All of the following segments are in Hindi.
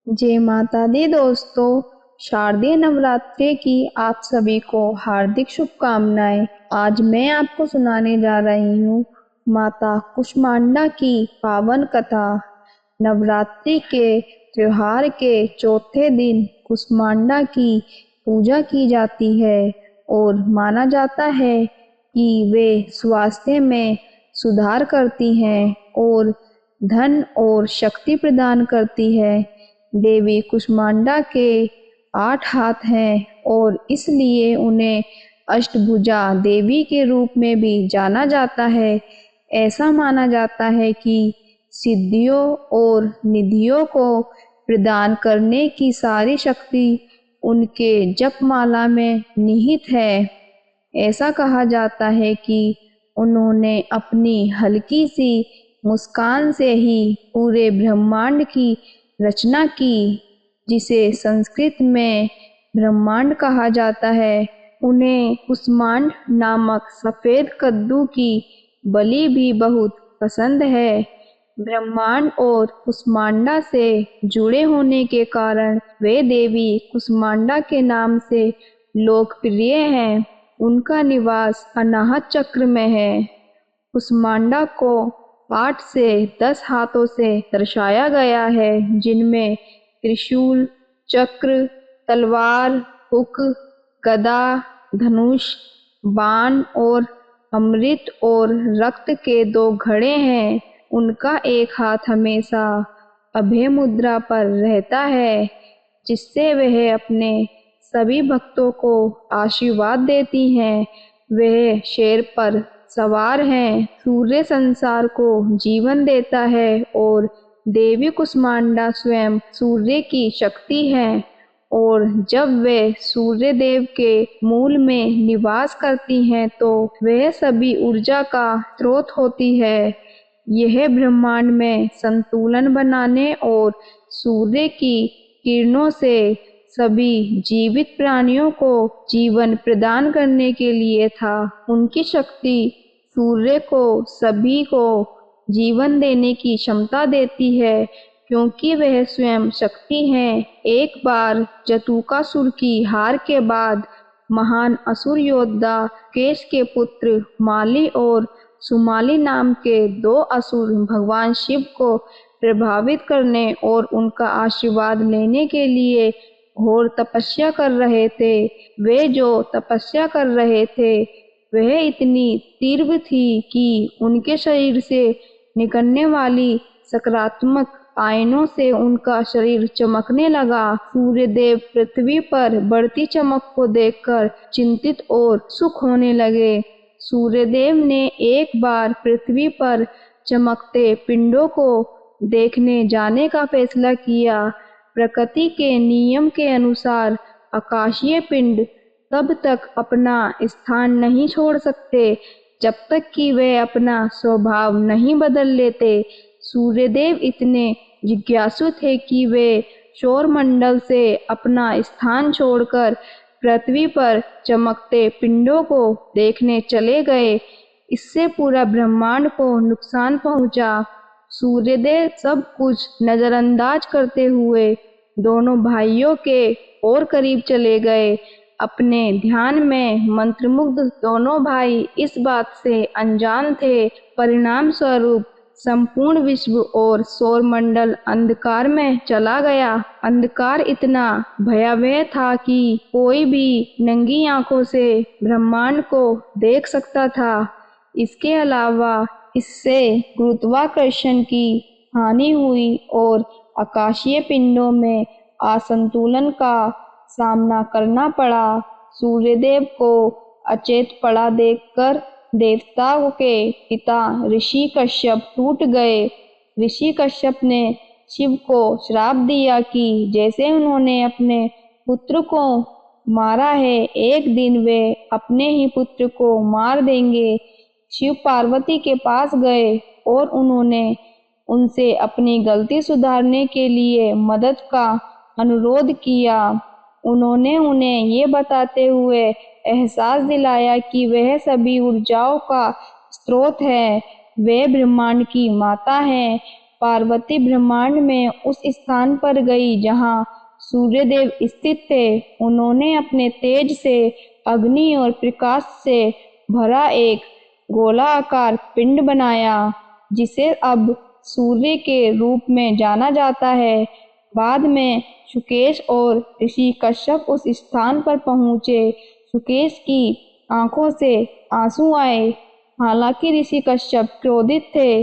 जय माता दी दोस्तों। शारदीय नवरात्रि की आप सभी को हार्दिक शुभकामनाएं। आज मैं आपको सुनाने जा रही हूँ माता कुष्मांडा की पावन कथा। नवरात्रि के त्योहार के चौथे दिन कुष्मांडा की पूजा की जाती है और माना जाता है कि वे स्वास्थ्य में सुधार करती हैं और धन और शक्ति प्रदान करती है। देवी कुष्मांडा के 8 हाथ हैं और इसलिए उन्हें अष्टभुजा देवी के रूप में भी जाना जाता है। ऐसा माना जाता है कि सिद्धियों और निधियों को प्रदान करने की सारी शक्ति उनके जपमाला में निहित है। ऐसा कहा जाता है कि उन्होंने अपनी हल्की सी मुस्कान से ही पूरे ब्रह्मांड की रचना की, जिसे संस्कृत में ब्रह्मांड कहा जाता है। उन्हें कुष्मांड नामक सफेद कद्दू की बलि भी बहुत पसंद है। ब्रह्मांड और कुष्मांडा से जुड़े होने के कारण वे देवी कुष्मांडा के नाम से लोकप्रिय हैं। उनका निवास अनाहत चक्र में है। कुष्मांडा को 8 से 10 हाथों से दर्शाया गया है, जिनमें त्रिशूल, चक्र, तलवार, हुक, गदा, धनुष, बाण और अमृत और रक्त के 2 घड़े हैं। उनका एक हाथ हमेशा अभय मुद्रा पर रहता है, जिससे वह अपने सभी भक्तों को आशीर्वाद देती हैं। वह शेर पर सवार हैं। सूर्य संसार को जीवन देता है और देवी कुष्मांडा स्वयं सूर्य की शक्ति है और जब वे सूर्य देव के मूल में निवास करती हैं तो वह सभी ऊर्जा का स्रोत होती है। यह ब्रह्मांड में संतुलन बनाने और सूर्य की किरणों से सभी जीवित प्राणियों को जीवन प्रदान करने के लिए था। उनकी शक्ति सूर्य को सभी को जीवन देने की क्षमता देती है, क्योंकि वह स्वयं शक्ति हैं। एक बार जटासुर की हार के बाद महान असुर योद्धा केश के पुत्र माली और सुमाली नाम के 2 असुर भगवान शिव को प्रभावित करने और उनका आशीर्वाद लेने के लिए घोर तपस्या कर रहे थे। वे जो तपस्या कर रहे थे वह इतनी तीव्र थी कि उनके शरीर से निकलने वाली सकारात्मक आयनों से उनका शरीर चमकने लगा। सूर्यदेव पृथ्वी पर बढ़ती चमक को देखकर चिंतित और सुख होने लगे। सूर्यदेव ने एक बार पृथ्वी पर चमकते पिंडों को देखने जाने का फैसला किया। प्रकृति के नियम के अनुसार आकाशीय पिंड तब तक अपना स्थान नहीं छोड़ सकते जब तक कि वे अपना स्वभाव नहीं बदल लेते। सूर्यदेव इतने जिज्ञासु थे कि वे सौरमंडल से अपना स्थान छोड़कर पृथ्वी पर चमकते पिंडों को देखने चले गए। इससे पूरा ब्रह्मांड को नुकसान पहुंचा। सूर्यदेव सब कुछ नजरअंदाज करते हुए दोनों भाइयों के और करीब चले गए। अपने ध्यान में मंत्रमुग्ध दोनों भाई इस बात से अनजान थे। परिणाम स्वरूप संपूर्ण विश्व और सौरमंडल अंधकार में चला गया। अंधकार इतना भयावह था कि कोई भी नंगी आंखों से ब्रह्मांड को देख सकता था। इसके अलावा इससे गुरुत्वाकर्षण की हानि हुई और आकाशीय पिंडों में असंतुलन का सामना करना पड़ा। सूर्यदेव को अचेत पड़ा देखकर देवताओं के पिता ऋषि कश्यप टूट गए। ऋषि कश्यप ने शिव को श्राप दिया कि जैसे उन्होंने अपने पुत्र को मारा है, एक दिन वे अपने ही पुत्र को मार देंगे। शिव पार्वती के पास गए और उन्होंने उनसे अपनी गलती सुधारने के लिए मदद का अनुरोध किया। उन्होंने उन्हें ये बताते हुए एहसास दिलाया कि वह सभी ऊर्जाओं का स्रोत है। वे ब्रह्मांड की माता हैं। पार्वती ब्रह्मांड में उस स्थान पर गई जहाँ सूर्यदेव स्थित थे। उन्होंने अपने तेज से अग्नि और प्रकाश से भरा एक गोलाकार पिंड बनाया, जिसे अब सूर्य के रूप में जाना जाता है। बाद में सुकेश और ऋषि कश्यप उस स्थान पर पहुँचे। सुकेश की आंखों से आंसू आए। हालांकि ऋषि कश्यप क्रोधित थे।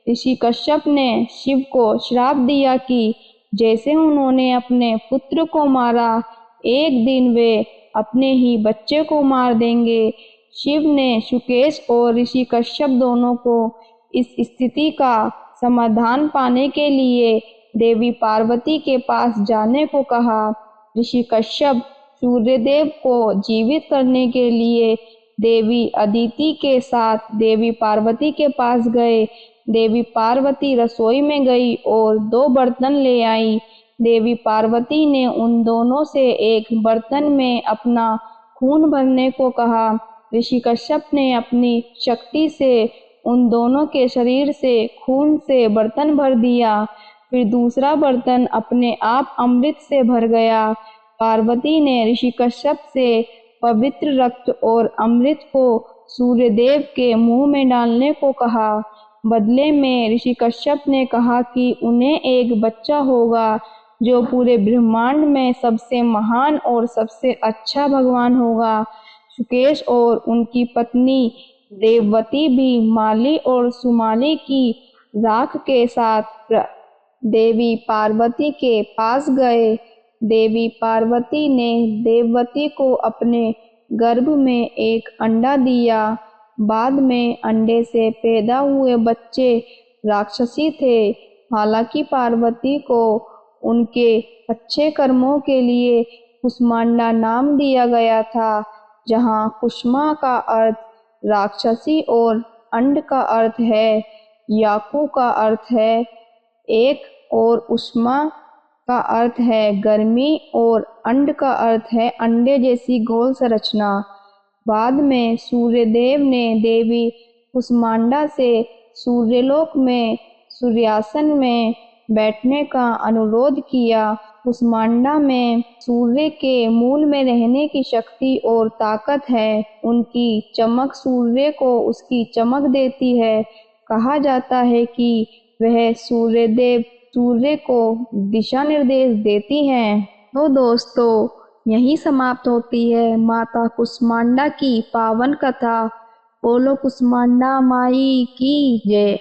ऋषि कश्यप ने शिव को श्राप दिया कि जैसे उन्होंने अपने पुत्र को मारा, एक दिन वे अपने ही बच्चे को मार देंगे। शिव ने सुकेश और ऋषि कश्यप दोनों को इस स्थिति का समाधान पाने के लिए देवी पार्वती के पास जाने को कहा। ऋषि कश्यप सूर्यदेव को जीवित करने के लिए देवी अदिति के साथ देवी पार्वती के पास गए। देवी पार्वती रसोई में गई और 2 बर्तन ले आई। देवी पार्वती ने उन दोनों से एक बर्तन में अपना खून भरने को कहा। ऋषि कश्यप ने अपनी शक्ति से उन दोनों के शरीर से खून से बर्तन भर दिया। फिर दूसरा बर्तन अपने आप अमृत से भर गया। पार्वती ने ऋषि कश्यप से पवित्र रक्त और अमृत को सूर्यदेव के मुंह में डालने को कहा। बदले में ऋषि कश्यप ने कहा कि उन्हें एक बच्चा होगा जो पूरे ब्रह्मांड में सबसे महान और सबसे अच्छा भगवान होगा। सुकेश और उनकी पत्नी देववती भी माली और सुमाली की राख के साथ देवी पार्वती के पास गए। देवी पार्वती ने देववती को अपने गर्भ में एक अंडा दिया। बाद में अंडे से पैदा हुए बच्चे राक्षसी थे। हालांकि पार्वती को उनके अच्छे कर्मों के लिए कुष्मांडा नाम दिया गया था, जहाँ कुष्मा का अर्थ राक्षसी और अंड का अर्थ है याकू का अर्थ है एक और उष्मा का अर्थ है गर्मी और अंड का अर्थ है अंडे जैसी गोल संरचना। बाद में सूर्यदेव ने देवी कुष्मांडा से सूर्यलोक में सूर्यासन में बैठने का अनुरोध किया। कुष्मांडा में सूर्य के मूल में रहने की शक्ति और ताकत है। उनकी चमक सूर्य को उसकी चमक देती है। कहा जाता है कि वह सूर्यदेव सूर्य को दिशा निर्देश देती हैं। तो दोस्तों, यहीं समाप्त होती है माता कुष्मांडा की पावन कथा। बोलो कुष्मांडा माई की जय।